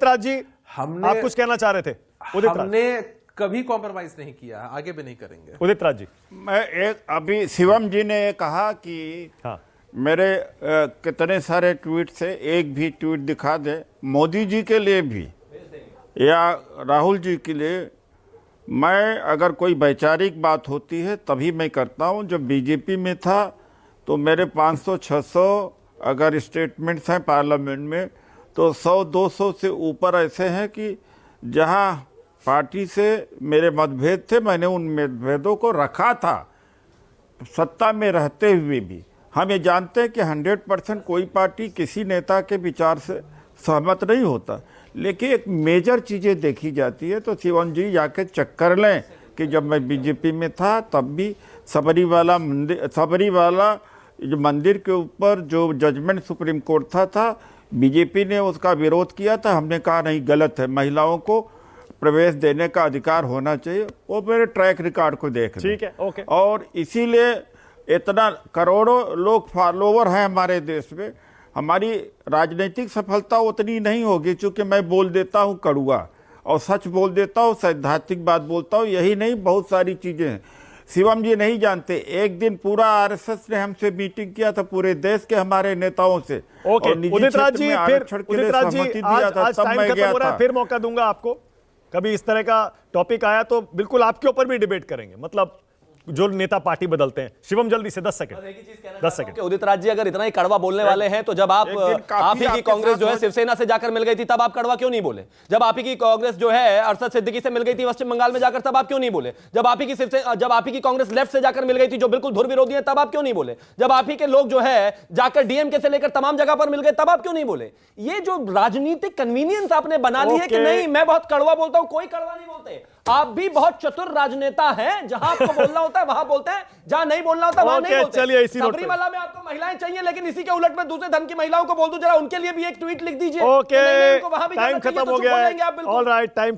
राज जी, आप कुछ कहना चाह रहे थे? हमने कभी कॉम्प्रोमाइज नहीं किया, आगे भी नहीं करेंगे। उदित राज जी, मैं अभी शिवम जी ने कहा कि हाँ, मेरे कितने सारे ट्वीट से एक भी ट्वीट दिखा दे मोदी जी के लिए भी या राहुल जी के लिए। मैं अगर कोई वैचारिक बात होती है तभी मैं करता हूं। जब बीजेपी में था तो मेरे 500-600 अगर स्टेटमेंट्स हैं पार्लियामेंट में, तो 100-200 से ऊपर ऐसे हैं कि जहां पार्टी से मेरे मतभेद थे, मैंने उन मतभेदों को रखा था सत्ता में रहते हुए भी। हम ये जानते हैं कि 100% कोई पार्टी किसी नेता के विचार से सहमत नहीं होता, लेकिन एक मेजर चीज़ें देखी जाती है। तो शिवम जी जाके चेक कर लें कि जब मैं बीजेपी में था तब भी सबरीवाला जो मंदिर के ऊपर जो जजमेंट सुप्रीम कोर्ट था बीजेपी ने उसका विरोध किया था। हमने कहा नहीं, गलत है, महिलाओं को प्रवेश देने का अधिकार होना चाहिए। वो मेरे ट्रैक रिकॉर्ड को देख ठीक है, ओके। और इसीलिए इतना करोड़ों लोग फॉलोवर हैं हमारे देश में। हमारी राजनीतिक सफलता उतनी नहीं होगी क्योंकि मैं बोल देता हूँ कड़वा और सच बोल देता हूँ, सैद्धांतिक बात बोलता हूँ। यही नहीं, बहुत सारी चीज़ें हैं। शिवम जी नहीं जानते, एक दिन पूरा आरएसएस ने हमसे मीटिंग किया था, पूरे देश के हमारे नेताओं से। ओके, उदित राज जी, आज टाइम खत्म हो रहा है, फिर मौका दूंगा आपको। कभी इस तरह का टॉपिक आया तो बिल्कुल आपके ऊपर भी डिबेट करेंगे, मतलब जो नेता पार्टी बदलते हैं। शिवम जल्दी से 10 सेकंड 10 सेकंड। उदित राज जी, अगर इतना ही कड़वा बोलने वाले हैं तो जब आप ही की कांग्रेस जो है शिवसेना से जाकर मिल गई थी तब आप कड़वा क्यों नहीं बोले? जब आप ही की कांग्रेस जो है अरशद सिद्दीकी से मिल गई थी पश्चिम बंगाल में जाकर, तब आप क्यों नहीं बोले? जब आप ही की कांग्रेस लेफ्ट से जाकर मिल गई थी जो बिल्कुल धुर विरोधी है, तब आप क्यों नहीं बोले? जब आप ही के लोग जो है जाकर डीएमके से लेकर तमाम जगह पर मिल गए, तब आप क्यों नहीं बोले? ये जो राजनीतिक कन्वीनियंस आपने बना ली है कि नहीं मैं बहुत कड़वा बोलता हूं, कोई कड़वा नहीं बोलते। आप भी बहुत चतुर राजनेता हैं, जहां आपको बोलना होता है वहां बोलते हैं, जहां नहीं बोलना होता वहां नहीं बोलते। चलिए, इसी सबरीमाला में आपको महिलाएं चाहिए, लेकिन इसी के उलट में दूसरे धर्म की महिलाओं को बोल दूं जरा उनके लिए भी एक ट्वीट लिख दीजिए। ओके, टाइम खत्म हो गया है। Alright, time